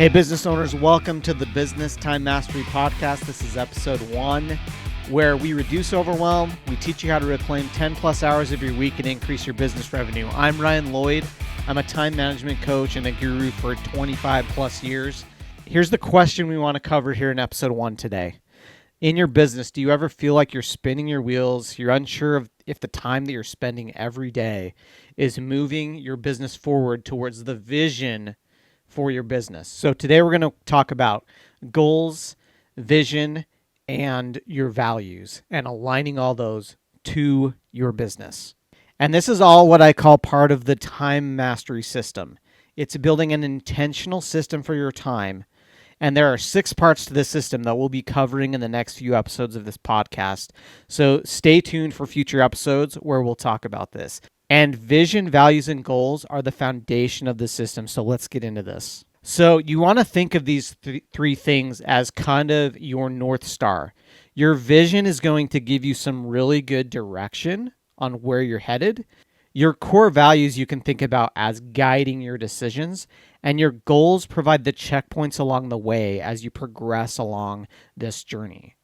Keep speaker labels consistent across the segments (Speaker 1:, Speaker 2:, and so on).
Speaker 1: Hey, business owners, welcome to the Business Time Mastery Podcast. This is episode 1, where we reduce overwhelm. We teach you how to reclaim 10 plus hours of your week and increase your business revenue. I'm Ryan Lloyd. I'm a time management coach and a guru for 25 plus years. Here's the question we want to cover here in episode 1 today. In your business, do you ever feel like you're spinning your wheels? You're unsure of if the time that you're spending every day is moving your business forward towards the vision for your business. So today we're going to talk about goals, vision, and your values and aligning all those to your business. And this is all what I call part of the time mastery system. It's building an intentional system for your time. And there are 6 parts to this system that we'll be covering in the next few episodes of this podcast. So stay tuned for future episodes where we'll talk about this. And vision, values, and goals are the foundation of the system. So let's get into this. So you want to think of these three things as kind of your North Star. Your vision is going to give you some really good direction on where you're headed. Your core values you can think about as guiding your decisions, and your goals provide the checkpoints along the way as you progress along this journey.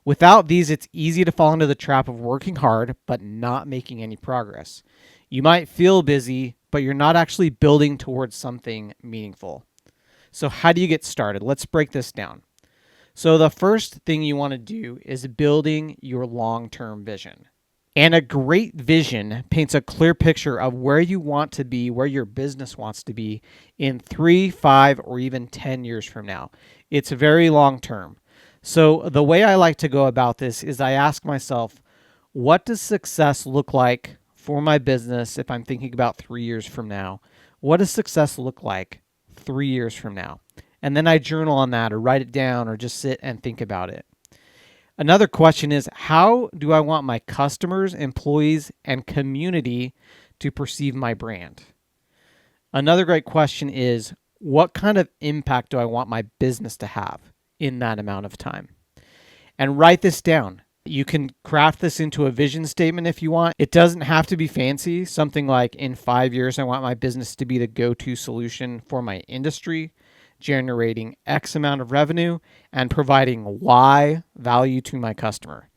Speaker 1: Without these, it's easy to fall into the trap of working hard but not making any progress. You might feel busy, but you're not actually building towards something meaningful. So how do you get started? Let's break this down. So the first thing you want to do is building your long-term vision. And a great vision paints a clear picture of where you want to be, where your business wants to be in 3, 5, or even 10 years from now. It's very long-term. So the way I like to go about this is I ask myself, what does success look like for my business if I'm thinking about 3 years from now? What does success look like 3 years from now? And then I journal on that or write it down or just sit and think about it. Another question is, how do I want my customers, employees, and community to perceive my brand? Another great question is, what kind of impact do I want my business to have in that amount of time? And write this down. You can craft this into a vision statement if you want. It doesn't have to be fancy. Something like, in 5 years, I want my business to be the go-to solution for my industry, generating X amount of revenue and providing Y value to my customer.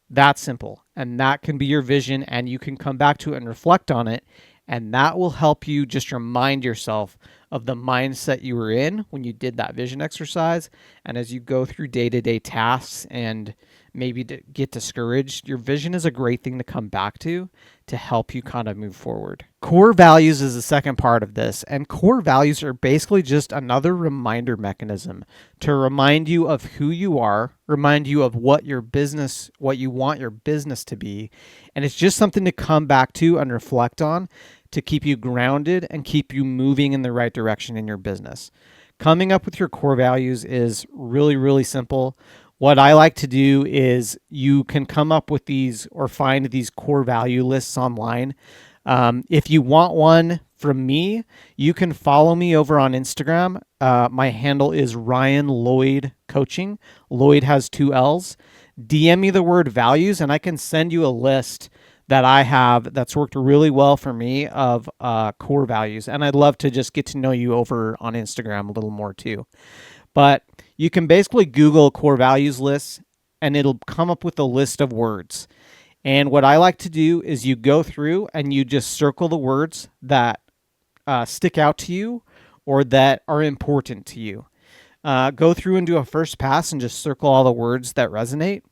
Speaker 1: That's simple. And that can be your vision, and you can come back to it and reflect on it. And that will help you just remind yourself of the mindset you were in when you did that vision exercise. And as you go through day-to-day tasks and maybe to get discouraged, your vision is a great thing to come back to help you kind of move forward. Core values is the second part of this. And core values are basically just another reminder mechanism to remind you of who you are, remind you of what you want your business to be. And it's just something to come back to and reflect on to keep you grounded and keep you moving in the right direction in your business. Coming up with your core values is really, really simple. What I like to do is you can come up with these or find these core value lists online. If you want one from me, you can follow me over on Instagram. My handle is Ryan Lloyd Coaching. Lloyd has 2 L's. DM me the word values, and I can send you a list that I have that's worked really well for me of core values. And I'd love to just get to know you over on Instagram a little more too. But you can basically Google core values lists, and it'll come up with a list of words. And what I like to do is you go through and you just circle the words that stick out to you or that are important to you. Go through and do a first pass and just circle all the words that resonate.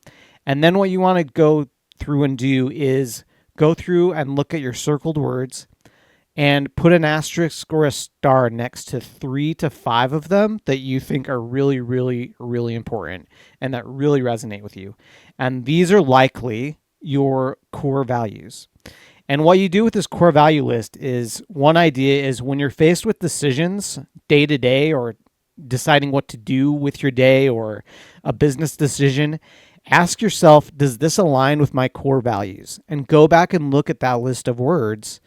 Speaker 1: And then what you want to go through and do is go through and look at your circled words and put an asterisk or a star next to 3 to 5 of them that you think are really, really, really important and that really resonate with you. And these are likely your core values. And what you do with this core value list is, one idea is when you're faced with decisions day to day or deciding what to do with your day or a business decision, ask yourself, does this align with my core values? And go back and look at that list of words.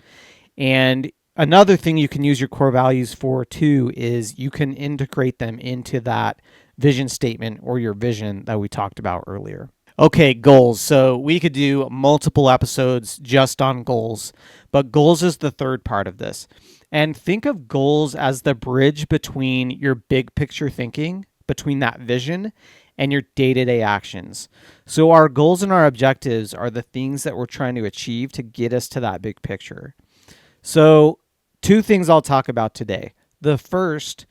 Speaker 1: And another thing you can use your core values for too is you can integrate them into that vision statement or your vision that we talked about earlier. Okay, goals. So we could do multiple episodes just on goals, but goals is the third part of this. And think of goals as the bridge between your big picture thinking, between that vision, and your day-to-day actions. So our goals and our objectives are the things that we're trying to achieve to get us to that big picture. So 2 things I'll talk about today. The first,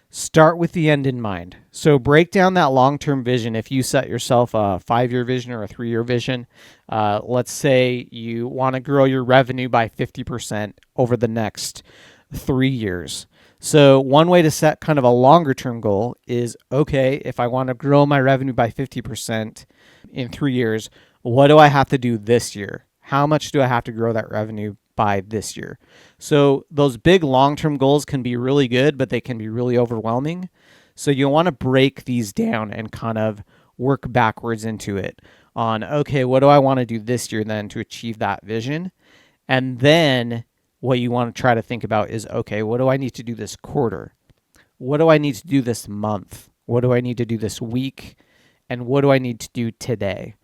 Speaker 1: start with the end in mind. So break down that long-term vision. If you set yourself a 5-year vision or a 3-year vision, let's say you want to grow your revenue by 50% over the next 3 years. So one way to set kind of a longer term goal is, okay, if I want to grow my revenue by 50% in 3 years, what do I have to do this year? How much do I have to grow that revenue by this year? So those big long-term goals can be really good, but they can be really overwhelming. So you'll want to break these down and kind of work backwards into it on, okay, what do I want to do this year then to achieve that vision? And then what you want to try to think about is, okay, what do I need to do this quarter? What do I need to do this month? What do I need to do this week? And what do I need to do today?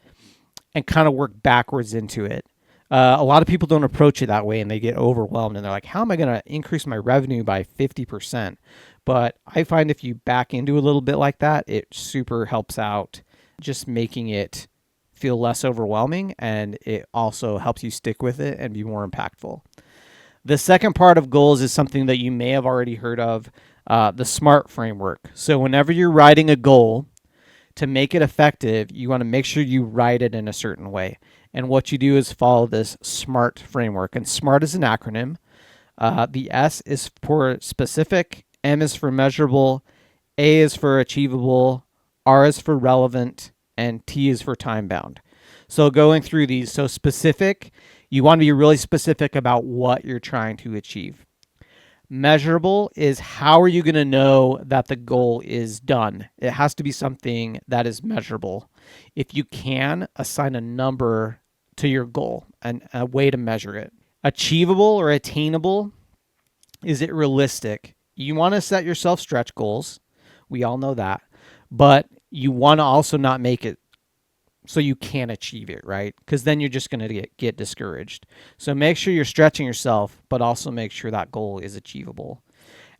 Speaker 1: And kind of work backwards into it. A lot of people don't approach it that way and they get overwhelmed and they're like, how am I going to increase my revenue by 50%? But I find if you back into a little bit like that, it super helps out, just making it feel less overwhelming, and it also helps you stick with it and be more impactful. The second part of goals is something that you may have already heard of, the SMART framework. So whenever you're writing a goal, to make it effective, you want to make sure you write it in a certain way. And what you do is follow this SMART framework. And SMART is an acronym. The S is for specific, M is for measurable, A is for achievable, R is for relevant, and T is for time bound. So going through these, so specific, you want to be really specific about what you're trying to achieve. Measurable is, how are you going to know that the goal is done? It has to be something that is measurable. If you can, assign a number to your goal and a way to measure it. Achievable or attainable, is it realistic? You want to set yourself stretch goals. We all know that. But you want to also not make it so you can't achieve it, right? Because then you're just going to get discouraged. So make sure you're stretching yourself, but also make sure that goal is achievable.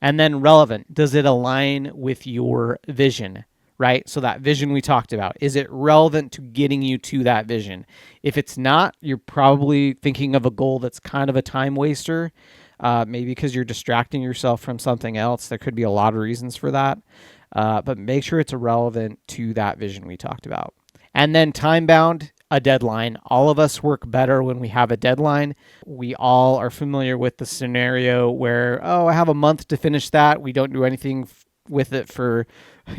Speaker 1: And then relevant, does it align with your vision, right? So that vision we talked about, is it relevant to getting you to that vision? If it's not, you're probably thinking of a goal that's kind of a time waster, maybe because you're distracting yourself from something else. There could be a lot of reasons for that, but make sure it's relevant to that vision we talked about. And then time bound, a deadline. All of us work better when we have a deadline. We all are familiar with the scenario where, oh, I have a month to finish that. We don't do anything with it for,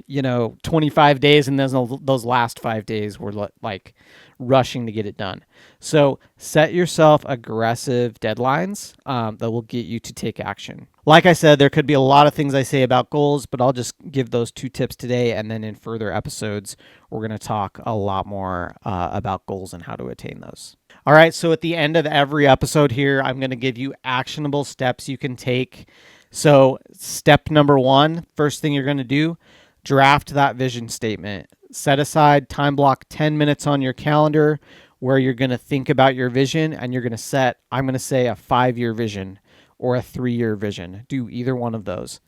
Speaker 1: 25 days. And then those last 5 days, we're like rushing to get it done. So set yourself aggressive deadlines that will get you to take action. Like I said, there could be a lot of things I say about goals, but I'll just give those 2 tips today. And then in further episodes, we're going to talk a lot more about goals and how to attain those. All right. So at the end of every episode here, I'm going to give you actionable steps you can take. So step number 1, first thing you're going to do, draft that vision statement. Set aside, time block 10 minutes on your calendar where you're going to think about your vision, and you're going to set, I'm going to say, a 5-year vision or a 3-year vision. Do either one of those.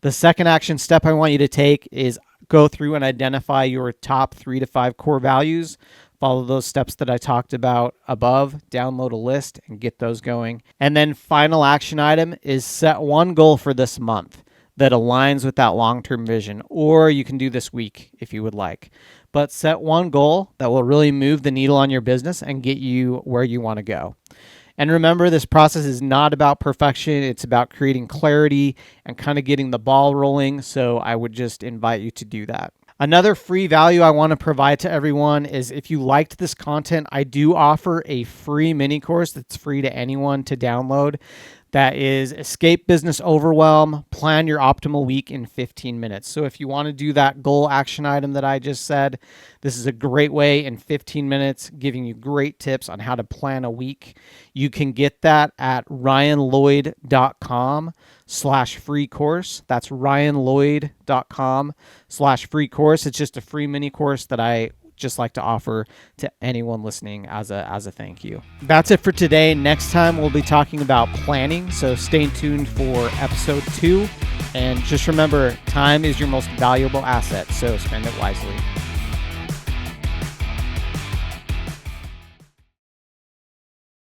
Speaker 1: The second action step I want you to take is go through and identify your top 3 to 5 core values. Follow those steps that I talked about above, download a list and get those going. And then final action item is set one goal for this month that aligns with that long-term vision, or you can do this week if you would like. But set one goal that will really move the needle on your business and get you where you want to go. And remember, this process is not about perfection. It's about creating clarity and kind of getting the ball rolling. So I would just invite you to do that. Another free value I want to provide to everyone is, if you liked this content, I do offer a free mini course that's free to anyone to download. That is Escape Business Overwhelm, Plan Your Optimal Week in 15 minutes. So if you want to do that goal action item that I just said, this is a great way in 15 minutes, giving you great tips on how to plan a week. You can get that at ryanlloyd.com/free course. That's ryanlloyd.com/free course. It's just a free mini course that I just like to offer to anyone listening as a thank you. That's it for today. Next time we'll be talking about planning, so stay tuned for episode 2. And just remember, time is your most valuable asset, so spend it wisely.